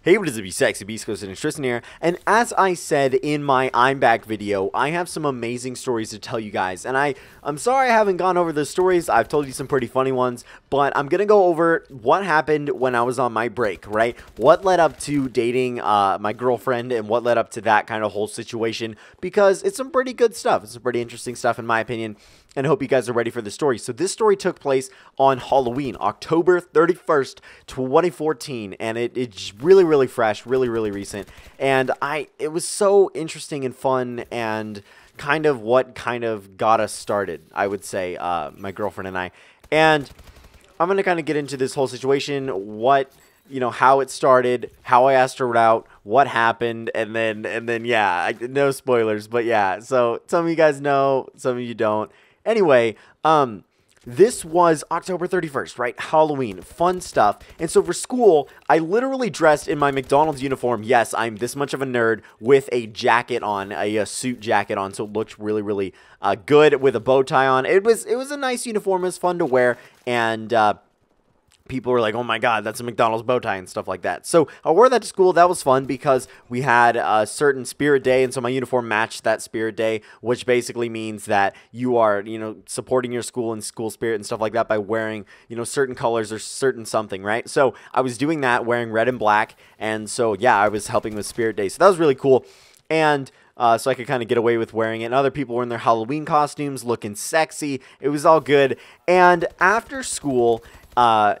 Hey, what is up, you sexy beast? GhostSickness, Tristan here, and as I said in my I'm Back video, I have some amazing stories to tell you guys, and I'm sorry I haven't gone over those stories. I've told you some pretty funny ones, but I'm gonna go over what happened when I was on my break, right? What led up to dating my girlfriend, and what led up to that kind of whole situation, because it's some pretty good stuff. It's some pretty interesting stuff in my opinion, and I hope you guys are ready for the story. So this story took place on Halloween, October 31st, 2014, and it's really fresh, really recent, and it was so interesting and fun, and kind of what kind of got us started, I would say, my girlfriend and I. And I'm going to kind of get into this whole situation, how it started, how I asked her out, what happened, and then yeah, no spoilers, but yeah, so some of you guys know, some of you don't. Anyway, this was October 31st, right? Halloween, fun stuff. And so for school, I literally dressed in my McDonald's uniform. Yes, I'm this much of a nerd, with a jacket on, a suit jacket on, so it looked really good with a bow tie on. It was a nice uniform. It was fun to wear, and people were like, oh my god, that's a McDonald's bow tie and stuff like that. So I wore that to school. That was fun because we had a certain spirit day, and so my uniform matched that spirit day, which basically means that you are, supporting your school and school spirit and stuff like that by wearing, certain colors or certain something, right? So I was doing that, wearing red and black, and so yeah, I was helping with spirit day. So that was really cool. And so I could kind of get away with wearing it. And other people were in their Halloween costumes, looking sexy. It was all good. And after school,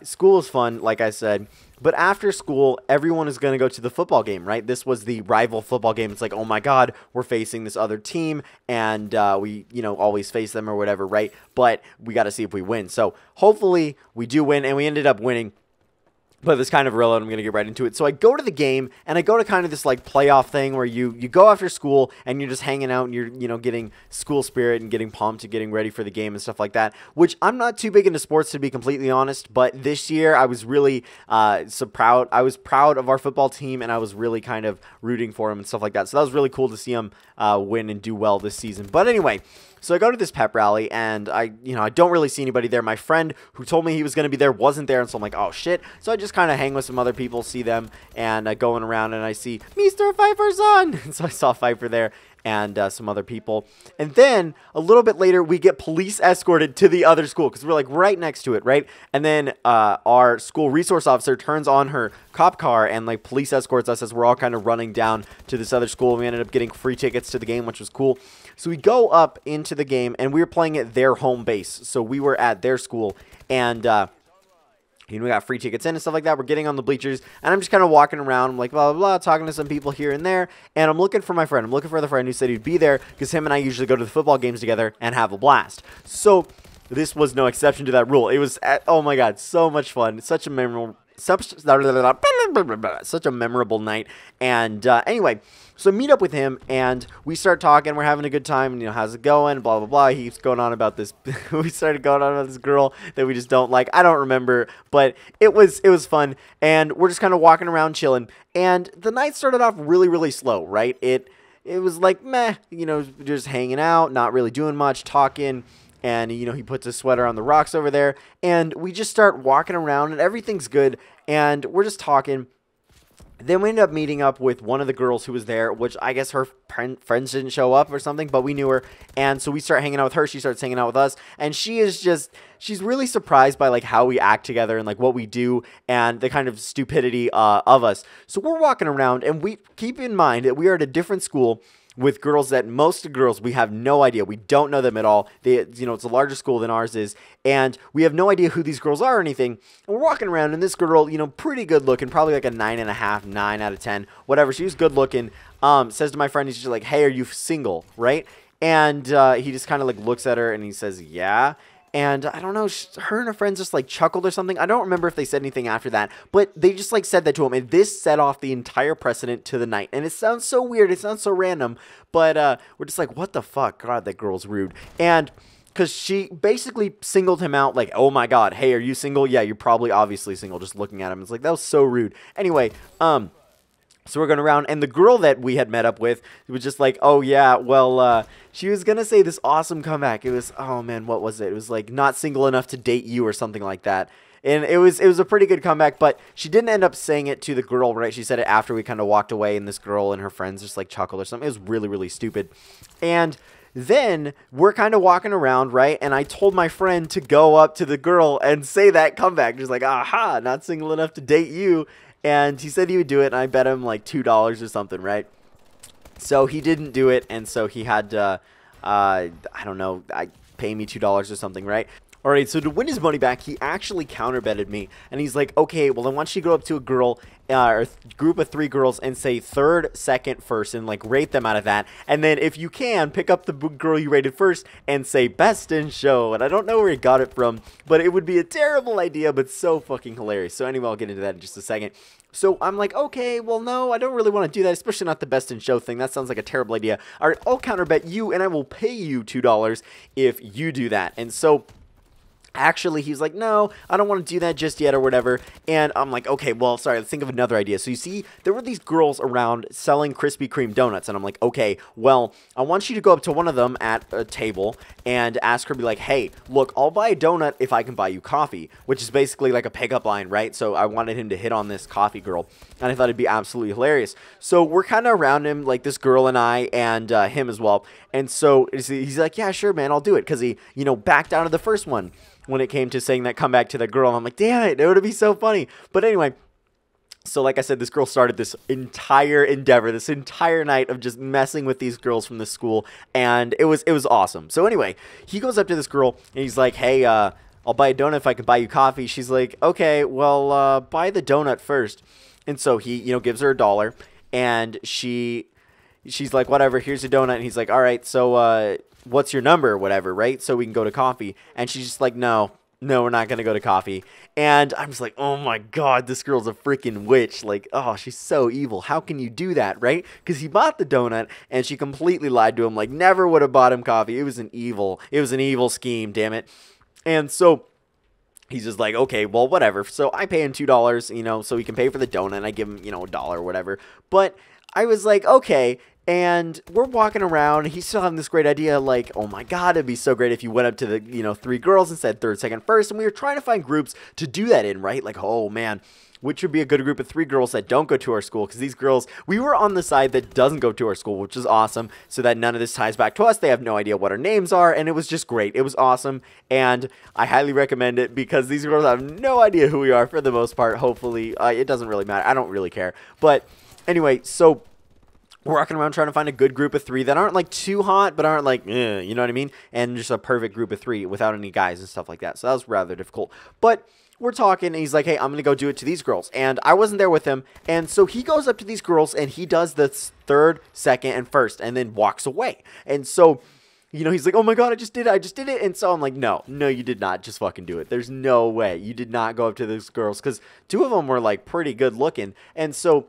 school is fun, like I said, but after school, everyone is going to go to the football game, right? This was the rival football game. It's like, oh my god, we're facing this other team, and we, always face them or whatever, right? But we got to see if we win. So hopefully we do win, and we ended up winning. But it's kind of real, and I'm going to get right into it. So I go to the game, and I go to kind of this, like, playoff thing where you go after school, and you're just hanging out, and you're, getting school spirit and getting pumped and getting ready for the game and stuff like that, which I'm not too big into sports, to be completely honest, but this year I was really so proud. I was proud of our football team, and I was really kind of rooting for them and stuff like that. So that was really cool to see them win and do well this season. But anyway, so I go to this pep rally, and I don't really see anybody there. My friend who told me he was going to be there wasn't there, and so I'm like, oh shit. So I just kind of hang with some other people, see them, and going around, and I see Mr. Pfeiffer's son. And so I saw Pfeiffer there, and some other people. And then a little bit later, we get police escorted to the other school, because we're like right next to it, right? And then our school resource officer turns on her cop car, and like police escorts us as we're all kind of running down to this other school. We ended up getting free tickets to the game, which was cool. So we go up into the game, and we were playing at their home base. So we were at their school, and we got free tickets in and stuff like that. We're getting on the bleachers, and I'm just kind of walking around. I'm like, blah, blah, blah, talking to some people here and there, and I'm looking for my friend. I'm looking for the friend who said he'd be there, because him and I usually go to the football games together and have a blast. So this was no exception to that rule. It was, oh my god, so much fun. Such a memorable night. And anyway, so I meet up with him, and we start talking. We're having a good time, and how's it going, blah blah blah. He keeps going on about this we started going on about this girl that we just don't like. I don't remember, but it was fun, and we're just kind of walking around chilling. And the night started off really slow, right? It was like meh, just hanging out, not really doing much, talking. And, he puts a sweater on the rocks over there, and we just start walking around, and everything's good, and we're just talking. Then we ended up meeting up with one of the girls who was there, which I guess her friends didn't show up or something, but we knew her. And so we start hanging out with her. She starts hanging out with us, and she's really surprised by like how we act together and like what we do and the kind of stupidity of us. So we're walking around, and we keep in mind that we are at a different school with girls that most girls, we have no idea. We don't know them at all. It's a larger school than ours is, and we have no idea who these girls are or anything. And we're walking around, and this girl, pretty good looking, probably like a 9.5, 9 out of 10, whatever. She was good looking. Says to my friend, he's just like, hey, are you single, right? And he just kind of like looks at her, and he says, yeah. And I don't know, her and her friends just like chuckled or something. I don't remember if they said anything after that, but they just like said that to him, and this set off the entire precedent to the night. And it sounds so weird, it sounds so random, but we're just like, what the fuck? God, that girl's rude. And because she basically singled him out, like, oh my god, hey, are you single? Yeah, you're probably obviously single, just looking at him. It's like, that was so rude. Anyway, So we're going around, and the girl that we had met up with was just like, oh, yeah, well, she was going to say this awesome comeback. It was, oh, man, what was it? It was like, not single enough to date you or something like that. And it was a pretty good comeback, but she didn't end up saying it to the girl, right? She said it after we kind of walked away, and this girl and her friends just, like, chuckled or something. It was really, really stupid. And then we're kind of walking around, right? And I told my friend to go up to the girl and say that comeback. Just like, aha, not single enough to date you. And he said he would do it, and I bet him like $2 or something, right? So he didn't do it, and so he had to, I don't know, pay me $2 or something, right? Alright, so to win his money back, he actually counterbetted me, and he's like, okay, well, I want you to go up to a girl, or group of 3 girls, and say third, second, first, and, like, rate them out of that, and then, if you can, pick up the girl you rated first, and say best in show, and I don't know where he got it from, but it would be a terrible idea, but so fucking hilarious. So anyway, I'll get into that in just a second. So I'm like, okay, well, no, I don't really want to do that, especially not the best in show thing. That sounds like a terrible idea. All right, I'll counterbet you, and I will pay you $2 if you do that. And so actually, he's like, no, I don't want to do that just yet or whatever. And I'm like, okay, well, sorry, let's think of another idea. So you see, there were these girls around selling Krispy Kreme donuts. And I'm like, okay, well, I want you to go up to one of them at a table and ask her, be like, hey, look, I'll buy a donut if I can buy you coffee, which is basically like a pickup line, right? So I wanted him to hit on this coffee girl, and I thought it'd be absolutely hilarious. So we're kind of around him, like this girl and I, and him as well. And so he's like, yeah, sure, man, I'll do it, because he, you know, backed out of the first one when it came to saying that comeback to the girl. I'm like, damn it, it would be so funny. But anyway, so like I said, this girl started this entire endeavor, this entire night of just messing with these girls from the school, and it was awesome. So anyway, he goes up to this girl, and he's like, hey, I'll buy a donut if I can buy you coffee. She's like, okay, well, buy the donut first. And so he, you know, gives her $1, and she's like, whatever, here's a donut. And he's like, all right, so what's your number or whatever, right? So we can go to coffee. And she's just like, no, we're not going to go to coffee. And I'm just like, oh my God, this girl's a freaking witch. Like, oh, she's so evil. How can you do that, right? Because he bought the donut, and she completely lied to him. Like, never would have bought him coffee. It was an evil scheme, damn it. And so he's just like, okay, well, whatever. So I pay him $2, you know, so he can pay for the donut. And I give him, you know, $1 or whatever. But I was like, okay. And we're walking around. He's still having this great idea, like, oh my God, it'd be so great if you went up to the, you know, 3 girls and said third, second, first. And we were trying to find groups to do that in, right? Like, oh man, which would be a good group of 3 girls that don't go to our school? Because these girls, we were on the side that doesn't go to our school, which is awesome. So that none of this ties back to us. They have no idea what our names are. And it was just great. It was awesome. And I highly recommend it, because these girls have no idea who we are for the most part. Hopefully, it doesn't really matter. I don't really care. But anyway, so we're walking around trying to find a good group of 3 that aren't like too hot, but aren't like, you know what I mean? And just a perfect group of 3 without any guys and stuff like that. So that was rather difficult. But we're talking, and he's like, hey, I'm going to go do it to these girls. And I wasn't there with him. And so he goes up to these girls, and he does the third, second, and first, and then walks away. And so, you know, he's like, oh my God, I just did it. And so I'm like, no, you did not just fucking do it. There's no way. You did not go up to those girls, because 2 of them were like pretty good looking. And so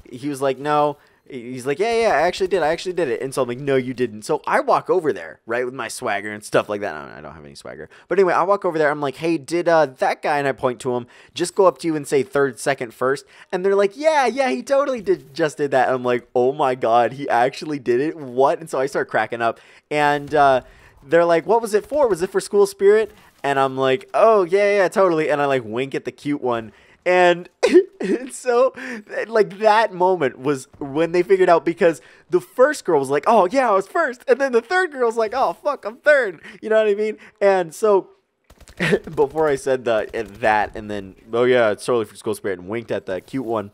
he was like, no. He's like, yeah, I actually did it. And so I'm like, no, you didn't. So I walk over there, right, with my swagger and stuff like that. I don't have any swagger. But anyway, I walk over there. I'm like, hey, did that guy, and I point to him, just go up to you and say third, second, first? And they're like, yeah, he totally just did that. And I'm like, oh my God, he actually did it? What? And so I start cracking up. And they're like, what was it for? Was it for school spirit? And I'm like, oh, yeah, totally. And I like wink at the cute one. And so, like, that moment was when they figured out, because the first girl was like, oh, yeah, I was first. And then the third girl was like, oh, fuck, I'm third. You know what I mean? And so, before I said that, and then, oh, yeah, it's totally for school spirit, and winked at the cute one,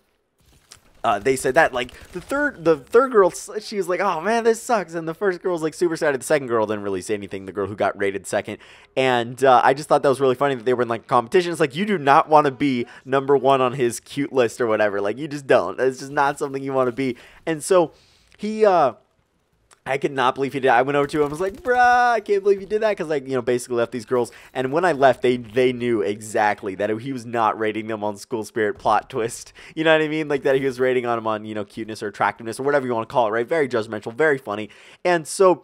they said that, like, the third girl, she was like, oh man, this sucks. And the first girl was like super excited. The second girl didn't really say anything, the girl who got rated second. And I just thought that was really funny that they were in like competition. It's like, you do not want to be number 1 on his cute list or whatever. Like, you just don't. It's just not something you want to be. And so he, I could not believe he did. I went over to him. I was like, bruh, I can't believe you did that. Because, like, you know, basically left these girls. And when I left, they knew exactly that he was not rating them on school spirit plot twist. You know what I mean? Like, that he was rating on them on, you know, cuteness or attractiveness or whatever you want to call it, right? Very judgmental, very funny. And so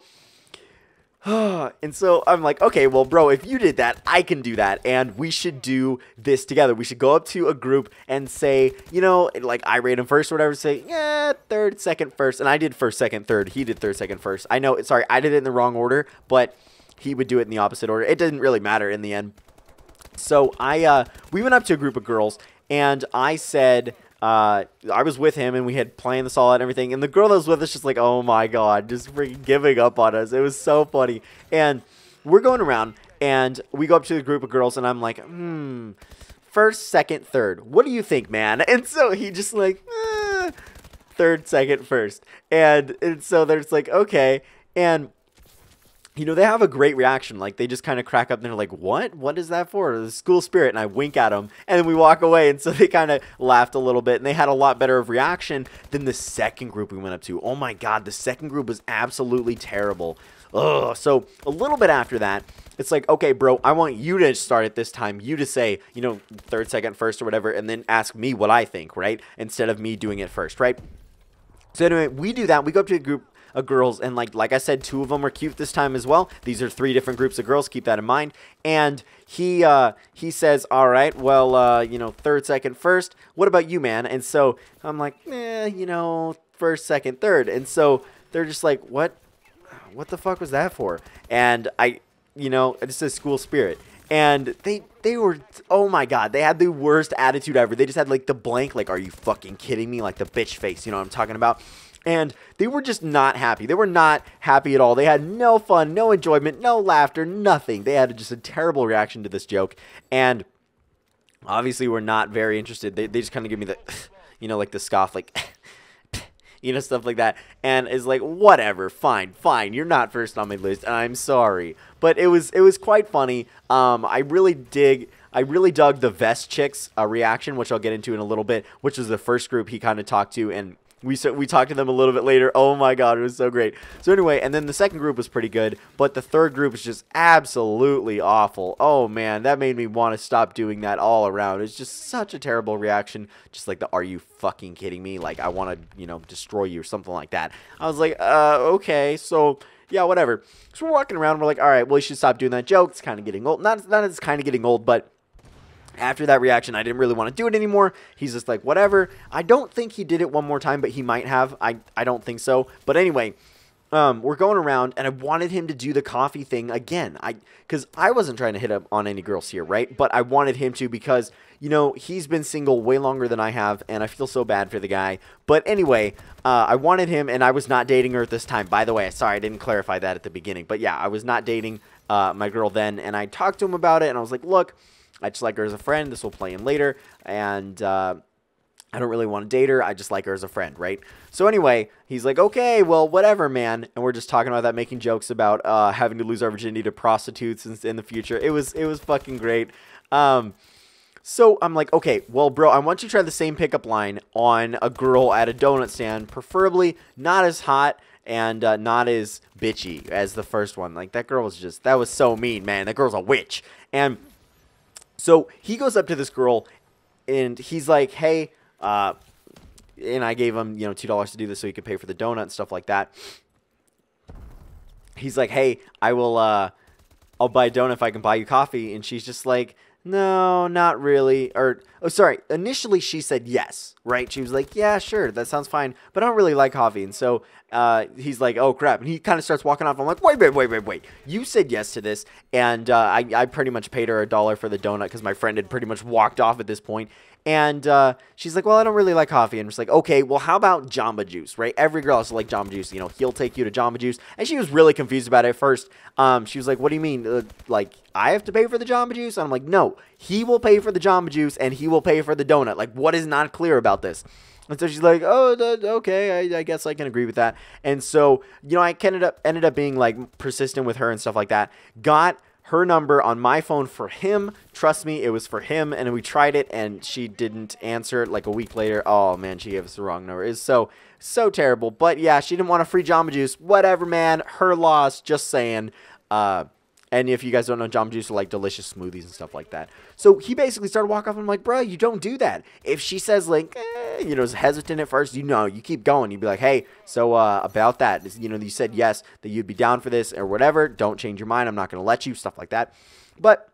And so I'm like, okay, well, bro, if you did that, I can do that. And we should do this together. We should go up to a group and say, you know, like I rate him first or whatever, say, yeah, third, second, first. And I did first, second, third. He did third, second, first. I know, sorry, I did it in the wrong order, but he would do it in the opposite order. It didn't really matter in the end. So we went up to a group of girls and I said, I was with him and we had planned this all out and everything. And the girl that was with us just like, oh my God, just freaking giving up on us. It was so funny. And we're going around and we go up to the group of girls and I'm like, first, second, third. What do you think, man? And so he just like, third, second, first. And so there's like, okay. And you know, they have a great reaction. Like, they just kind of crack up and they're like, what? What is that for? The school spirit. And I wink at them. And then we walk away. And so they kind of laughed a little bit. And they had a lot better of reaction than the second group we went up to. Oh, my God. The second group was absolutely terrible. Ugh. So a little bit after that, it's like, okay, bro, I want you to start it this time. You to say, you know, third, second, first or whatever. And then ask me what I think, right? Instead of me doing it first, right? So anyway, we do that. We go up to a group of girls, and like I said, 2 of them were cute this time as well. These are 3 different groups of girls, keep that in mind. And he says, all right, well, you know, third, second, first, what about you, man? And so I'm like, you know, first, second, third. And so they're just like, what the fuck was that for? And you know, it just says school spirit. And they were, oh my God, they had the worst attitude ever. They just had like the blank, like, are you fucking kidding me? Like the bitch face, you know what I'm talking about? And they were just not happy. They were not happy at all. They had no fun, no enjoyment, no laughter, nothing. They had just a terrible reaction to this joke. And obviously were not very interested. They just kind of give me the, you know, like the scoff, like, you know, stuff like that. And it's like, whatever, fine. You're not first on my list. I'm sorry. But it was quite funny. I really dug the vest chicks reaction, which I'll get into in a little bit, which was the first group he kind of talked to, and we talked to them a little bit later. Oh my God, it was so great. So anyway, and then the second group was pretty good, but the third group was just absolutely awful. Oh man, that made me want to stop doing that all around. It's just such a terrible reaction. Just like the, are you fucking kidding me? Like, I want to, you know, destroy you or something like that. I was like, okay, so yeah, whatever. So we're walking around, we're like, all right, well, you should stop doing that joke. It's kind of getting old. Not it's kind of getting old, but after that reaction, I didn't really want to do it anymore. He's just like, whatever. I don't think he did it one more time, but he might have. I don't think so. But anyway, we're going around, and I wanted him to do the coffee thing again. Because I wasn't trying to hit up on any girls here, right? But I wanted him to because, you know, he's been single way longer than I have, and I feel so bad for the guy. But anyway, I wanted him, and I was not dating her at this time. By the way, sorry, I didn't clarify that at the beginning. But yeah, I was not dating my girl then, and I talked to him about it, and I was like, look, I just like her as a friend. This will play in later. And I don't really want to date her. I just like her as a friend, right? So anyway, he's like, okay, well, whatever, man. And we're just talking about that, making jokes about having to lose our virginity to prostitutes in the future. It was fucking great. So I'm like, okay, well, bro, I want you to try the same pickup line on a girl at a donut stand, preferably not as hot and not as bitchy as the first one. Like, that girl was just, that was so mean, man. That girl's a witch. And so he goes up to this girl, and he's like, hey, and I gave him, you know, $2 to do this so he could pay for the donut and stuff like that. He's like, hey, I'll buy a donut if I can buy you coffee. And she's just like, no, not really. Or, oh, sorry. Initially, she said yes, right? She was like, yeah, sure, that sounds fine. But I don't really like coffee. And so he's like, oh, crap. And he kind of starts walking off. I'm like, wait. You said yes to this. And I pretty much paid her $1 for the donut because my friend had pretty much walked off at this point. And she's like, well, I don't really like coffee. And I'm just like, okay, well, how about Jamba Juice, right? Every girl has to like Jamba Juice. You know, he'll take you to Jamba Juice. And she was really confused about it at first. She was like, what do you mean? Like, I have to pay for the Jamba Juice? And I'm like, no, he will pay for the Jamba Juice and he will pay for the donut. Like, what is not clear about this? And so she's like, oh, okay, I guess I can agree with that. And so, you know, I ended up being like persistent with her and stuff like that. Got her number on my phone for him. Trust me, it was for him. And we tried it, and she didn't answer. Like a week later, oh man, she gave us the wrong number. It's so terrible. But yeah, she didn't want a free Jamba Juice. Whatever, man. Her loss. Just saying. And if you guys don't know, Jamba Juice are like delicious smoothies and stuff like that. So he basically started walking off, and I'm like, bro, you don't do that. If she says like, you know, is hesitant at first, you know, you keep going. You'd be like, hey, so about that, you know, you said yes, that you'd be down for this or whatever. Don't change your mind. I'm not going to let you, stuff like that. But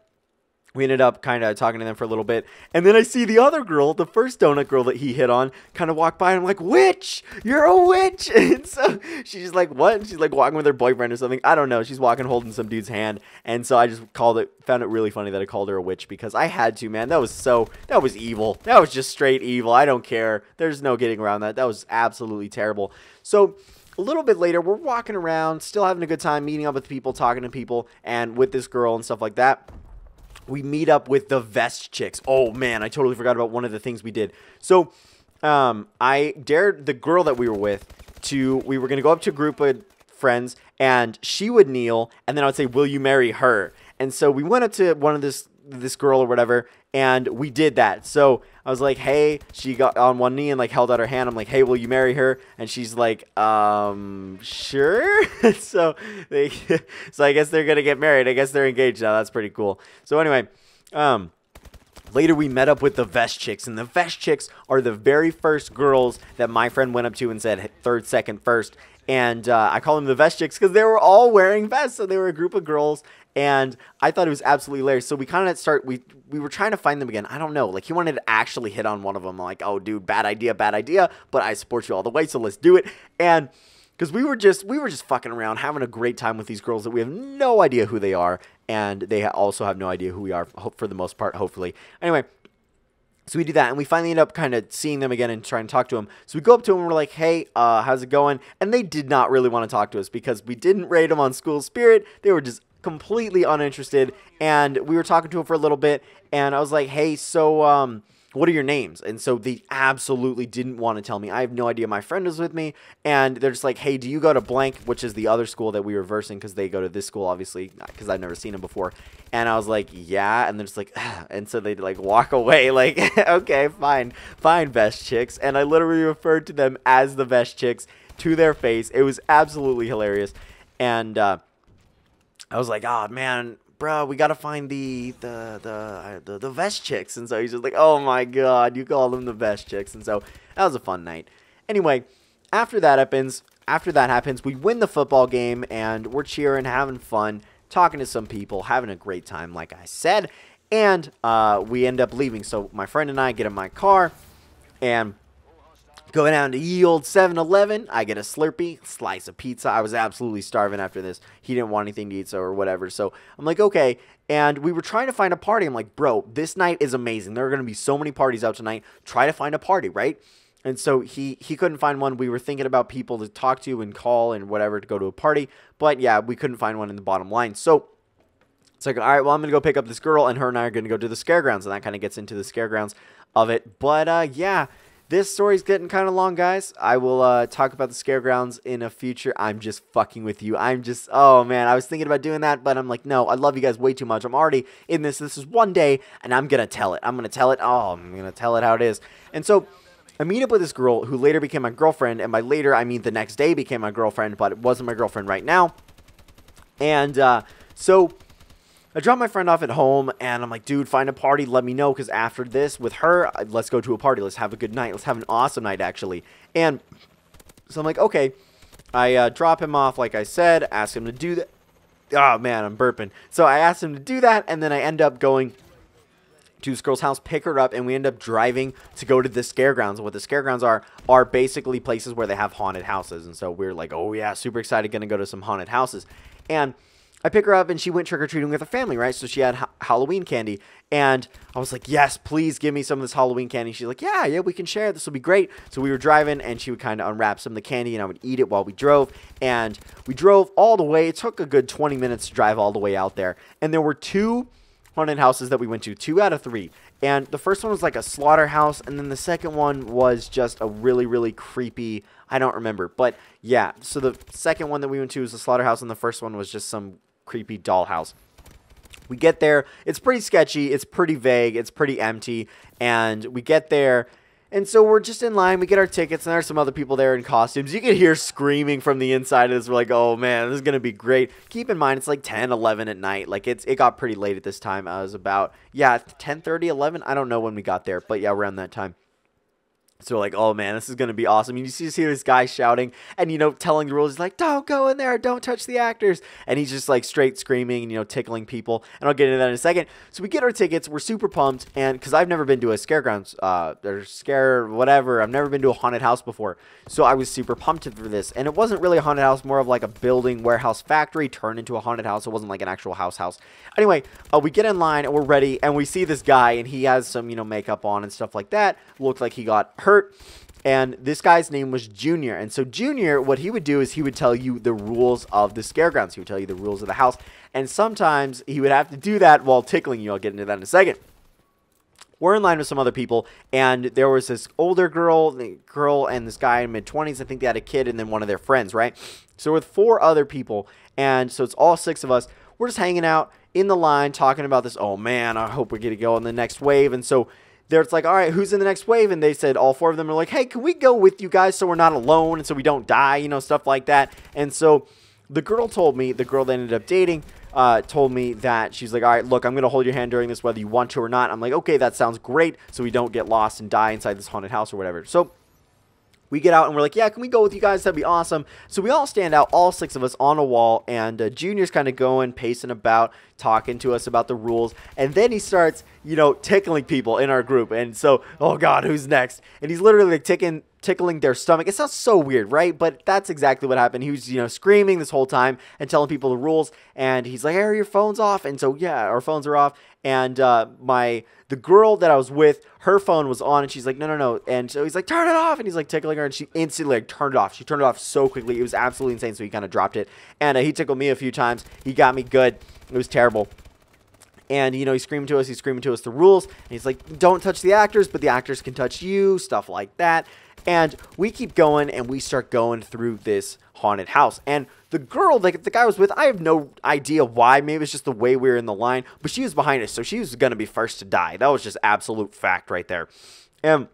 we ended up kind of talking to them for a little bit. And then I see the other girl, the first donut girl that he hit on, kind of walk by. And I'm like, witch! You're a witch! And so she's just like, what? And she's like walking with her boyfriend or something. I don't know. She's walking holding some dude's hand. And so I just found it really funny that I called her a witch because I had to, man. That was evil. That was just straight evil. I don't care. There's no getting around that. That was absolutely terrible. So a little bit later, we're walking around, still having a good time, meeting up with people, talking to people, and with this girl and stuff like that. We meet up with the vest chicks. Oh, man, I totally forgot about one of the things we did. So, I dared the girl that we were with we were going to go up to a group of friends, and she would kneel, and then I would say, will you marry her? And so we went up to one of this girl or whatever, and we did that. So I was like, hey, she got on one knee and like held out her hand. I'm like, hey, will you marry her? And she's like, sure. so I guess they're gonna get married. I guess they're engaged now. That's pretty cool. So anyway, later we met up with the vest chicks, and the vest chicks are the very first girls that my friend went up to and said third, second, first. And I call them the vest chicks because they were all wearing vests. So they were a group of girls. And I thought it was absolutely hilarious. So we kind of we were trying to find them again. I don't know. Like, he wanted to actually hit on one of them. I'm like, oh, dude, bad idea. But I support you all the way, so let's do it. And because we were just fucking around, having a great time with these girls that we have no idea who they are. And they also have no idea who we are for the most part, hopefully. Anyway. So we do that, and we finally end up kind of seeing them again and trying to talk to them. So we go up to them, and we're like, hey, how's it going? And they did not really want to talk to us because we didn't rate them on school spirit. They were just completely uninterested, and we were talking to them for a little bit, and I was like, hey, so what are your names? And so they absolutely didn't want to tell me. I have no idea. My friend was with me, and they're just like, hey, do you go to blank, which is the other school that we were versing, because they go to this school, obviously, because I've never seen them before. And I was like, yeah, and they're just like, and so they'd like walk away, like, okay, fine, vest chicks. And I literally referred to them as the vest chicks to their face. It was absolutely hilarious. And I was like, oh man, bro, we gotta find the vest chicks. And so he's just like, oh my god, you call them the vest chicks. And so that was a fun night. Anyway, after that happens, we win the football game, and we're cheering, having fun, talking to some people, having a great time, like I said. And we end up leaving. So my friend and I get in my car and go down to ye old 7-Eleven. I get a Slurpee, slice of pizza. I was absolutely starving after this. He didn't want anything to eat, so or whatever. So I'm like, okay. And we were trying to find a party. I'm like, bro, this night is amazing. There are going to be so many parties out tonight. Try to find a party, right? And so he couldn't find one. We were thinking about people to talk to and call and whatever to go to a party. But yeah, we couldn't find one in the bottom line. So it's like, all right, well, I'm going to go pick up this girl, and her and I are going to go to the Scaregrounds. And that kind of gets into the Scaregrounds of it. But yeah, this story's getting kind of long, guys. I will talk about the Scaregrounds in a future. I'm just fucking with you. Oh man, I was thinking about doing that, but I'm like, no, I love you guys way too much. I'm already in this. This is one day, and I'm going to tell it. I'm going to tell it how it is. And so I meet up with this girl who later became my girlfriend, and by later, I mean the next day became my girlfriend, but it wasn't my girlfriend right now. And so I dropped my friend off at home, and I'm like, dude, find a party, let me know, because after this, with her, let's go to a party, let's have a good night, let's have an awesome night, actually. And so I'm like, okay. I drop him off, like I said, ask him to do that. Oh, man, I'm burping. So I asked him to do that, and then I end up going to this girl's house, pick her up, and we end up driving to go to the Scaregrounds. And what the Scaregrounds are basically places where they have haunted houses. And so we're like, oh yeah, super excited, gonna go to some haunted houses. And I pick her up, and she went trick-or-treating with her family, right? So she had Halloween candy, and I was like, yes, please give me some of this Halloween candy. She's like, yeah, we can share. This will be great. So we were driving, and she would kind of unwrap some of the candy, and I would eat it while we drove. And we drove all the way. It took a good 20 minutes to drive all the way out there. And there were two haunted houses that we went to, 2 out of 3. And the first one was like a slaughterhouse, and then the second one was just a really, really creepy, I don't remember. But yeah, so the second one that we went to was the slaughterhouse, and the first one was just some creepy dollhouse. We get there, it's pretty sketchy, it's pretty vague, it's pretty empty, and we get there, And so we're just in line. We get our tickets, and there's some other people there in costumes. You can hear screaming from the inside of this. We're like, oh, man, this is going to be great. Keep in mind, it's like 10, 11 at night. Like, it got pretty late at this time. I was about, 10:30, 11. I don't know when we got there, but yeah, around that time. So we're like, oh, man, this is going to be awesome. You just see this guy shouting and, telling the rules. He's like, don't go in there. Don't touch the actors. And he's just like straight screaming and, tickling people. And I'll get into that in a second. So we get our tickets. We're super pumped. And because I've never been to a scaregrounds or whatever. I've never been to a haunted house before. So I was super pumped for this. And it wasn't really a haunted house, more of like a building, warehouse, factory turned into a haunted house. It wasn't like an actual house. Anyway, we get in line and we're ready. And we see this guy and he has some, makeup on and stuff like that. Looked like he got hurt. And this guy's name was Junior. And so Junior, what he would do is he would tell you the rules of the scaregrounds. He would tell you the rules of the house. And sometimes he would have to do that while tickling you. I'll get into that in a second. We're in line with some other people, and there was this older girl and this guy in mid-20s. I think they had a kid and then one of their friends, right? So with 4 other people, and so it's all 6 of us. We're just hanging out in the line talking about this. Oh, man, I hope we get to go on the next wave. And so it's like, all right, who's in the next wave? And they said all 4 of them are like, hey, can we go with you guys so we're not alone and so we don't die, stuff like that. And so the girl told me, the girl that ended up dating, told me that she's like, all right, look, I'm going to hold your hand during this whether you want to or not. I'm like, okay, that sounds great, so we don't get lost and die inside this haunted house or whatever. So we get out and we're like, yeah, can we go with you guys? That'd be awesome. So we all stand out, all 6 of us, on a wall, and Junior's kind of going, pacing about, talking to us about the rules. And then he starts, tickling people in our group. And so, oh, God, who's next? And he's literally like tickling their stomach. It sounds so weird, right? But that's exactly what happened. He was, screaming this whole time and telling people the rules. And he's like, hey, are your phones off? And so, yeah, our phones are off. And the girl that I was with, her phone was on, and she's like, no. And so he's like, turn it off. And he's like tickling her, and she instantly like turned it off. She turned it off so quickly. It was absolutely insane. So he kind of dropped it. And he tickled me a few times. He got me good. It was terrible. And, he's screaming to us. He's screaming to us the rules. And he's like, don't touch the actors, but the actors can touch you, stuff like that. And we keep going, and we start going through this haunted house. And the girl that the guy was with, I have no idea why. Maybe it's just the way we were in the line. But she was behind us, so she was going to be first to die. That was just absolute fact right there. And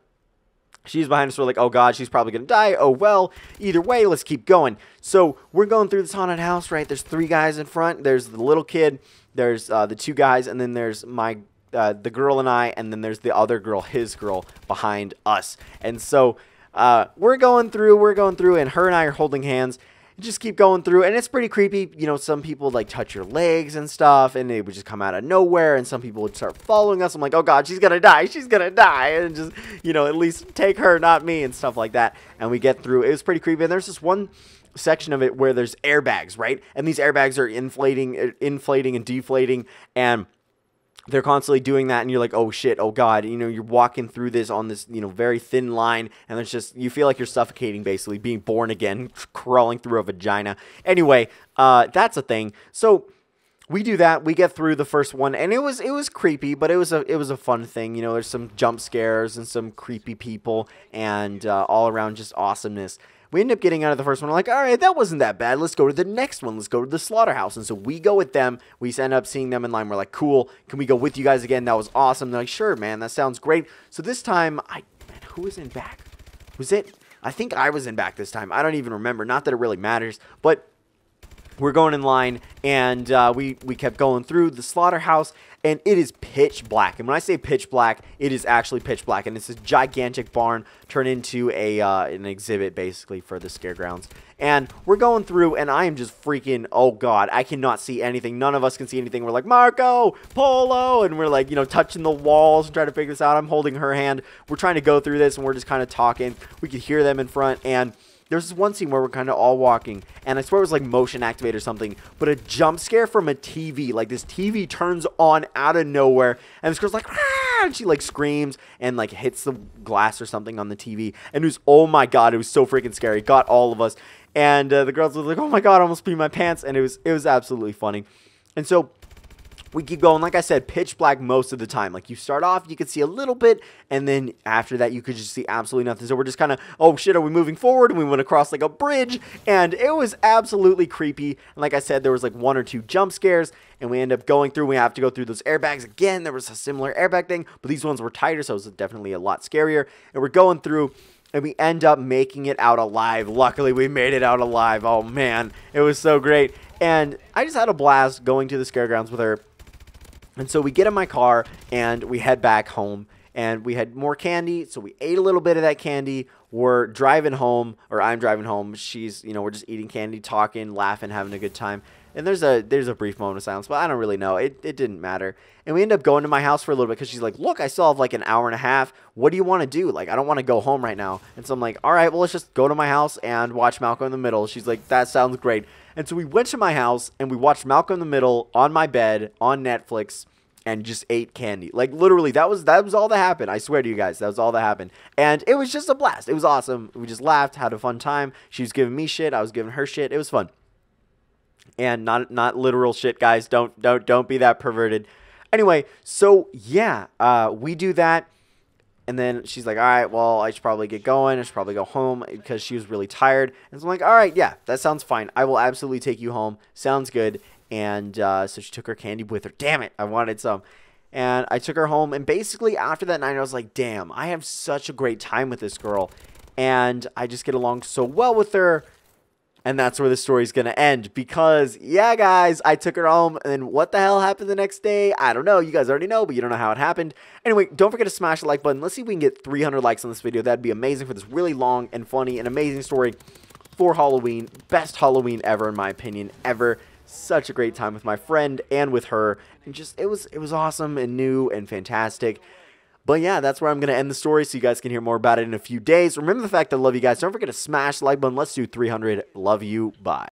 she's behind us. We're like, oh, God, she's probably going to die. Oh, well, either way, let's keep going. So we're going through this haunted house, right? There's 3 guys in front. There's the little kid. There's the 2 guys. And then there's the girl and I. And then there's the other girl, his girl, behind us. And so we're going through, and her and I are holding hands. Just keep going through, and it's pretty creepy. Some people like touch your legs and stuff, and it would just come out of nowhere, and some people would start following us. I'm like, oh, God, she's gonna die, and just, at least take her, not me, and stuff like that. And we get through. It was pretty creepy, and there's this one section of it where there's airbags, right? And these airbags are inflating and deflating, and they're constantly doing that, and you're like, oh, shit, oh, God. You're walking through this on this, very thin line, and it's just, you feel like you're suffocating, basically, being born again, crawling through a vagina. Anyway, that's a thing. So we do that. We get through the first one, and it was creepy, but it was a fun thing. There's some jump scares and some creepy people, and all around just awesomeness. We end up getting out of the first one. We're like, all right, that wasn't that bad. Let's go to the next one. Let's go to the slaughterhouse. And so we go with them. We end up seeing them in line. We're like, cool. Can we go with you guys again? That was awesome. They're like, sure, man. That sounds great. So this time, who was in back? Was it? I think I was in back this time. I don't even remember. Not that it really matters. But we're going in line, and we kept going through the slaughterhouse, and it is pitch black. And when I say pitch black, it is actually pitch black, and it's a gigantic barn turned into an exhibit, basically, for the scaregrounds. And we're going through, and I am just freaking, oh, God, I cannot see anything. None of us can see anything. We're like, Marco, Polo, and we're like, touching the walls and trying to figure this out. I'm holding her hand. We're trying to go through this, and we're just kind of talking. We could hear them in front, and there's this one scene where we're kind of all walking, and I swear it was like motion activated or something, but a jump scare from a TV. Like, this TV turns on out of nowhere, and this girl's like, ah! And she like screams and like hits the glass or something on the TV, and it was, oh my God, it was so freaking scary. It got all of us, and the girls were like, oh my God, I almost peed my pants, and it was absolutely funny. And so we keep going. Like I said, pitch black most of the time. Like, you start off, you could see a little bit, and then after that, you could just see absolutely nothing. So we're just kind of, oh shit, are we moving forward? And we went across like a bridge, and it was absolutely creepy. And like I said, there was like 1 or 2 jump scares, and we end up going through. We have to go through those airbags again. There was a similar airbag thing, but these ones were tighter, so it was definitely a lot scarier. And we're going through, and we end up making it out alive. Luckily, we made it out alive. Oh man, it was so great. And I just had a blast going to the scare grounds with her. And so we get in my car and we head back home, and we had more candy. So we ate a little bit of that candy. We're driving home, or I'm driving home. She's, you know, we're just eating candy, talking, laughing, having a good time. And there's a brief moment of silence, but I don't really know. It didn't matter. And we end up going to my house for a little bit because she's like, look, I still have like an hour and a half. What do you want to do? Like, I don't want to go home right now. And so I'm like, all right, well, let's just go to my house and watch Malcolm in the Middle. She's like, that sounds great. And so we went to my house and we watched Malcolm in the Middle on my bed on Netflix and just ate candy. Like, literally, that was all that happened. I swear to you guys, that was all that happened. And it was just a blast. It was awesome. We just laughed, had a fun time. She was giving me shit. I was giving her shit. It was fun. And not literal shit, guys. Don't be that perverted. Anyway, so yeah, we do that. And then she's like, all right, well, I should probably get going. I should probably go home because she was really tired. And so I'm like, all right, yeah, that sounds fine. I will absolutely take you home. Sounds good. And so she took her candy with her. Damn it, I wanted some. And I took her home. And basically after that night, I was like, damn, I have such a great time with this girl. And I just get along so well with her. And that's where the story's going to end. Because, yeah, guys, I took her home. And then what the hell happened the next day? I don't know. You guys already know, but you don't know how it happened. Anyway, don't forget to smash the like button. Let's see if we can get 300 likes on this video. That'd be amazing for this really long and funny and amazing story for Halloween. Best Halloween ever, in my opinion, ever. Such a great time with my friend and with her. And just, it was awesome and new and fantastic. But yeah, that's where I'm going to end the story so you guys can hear more about it in a few days. Remember the fact that I love you guys. Don't forget to smash the like button. Let's do 300. Love you. Bye.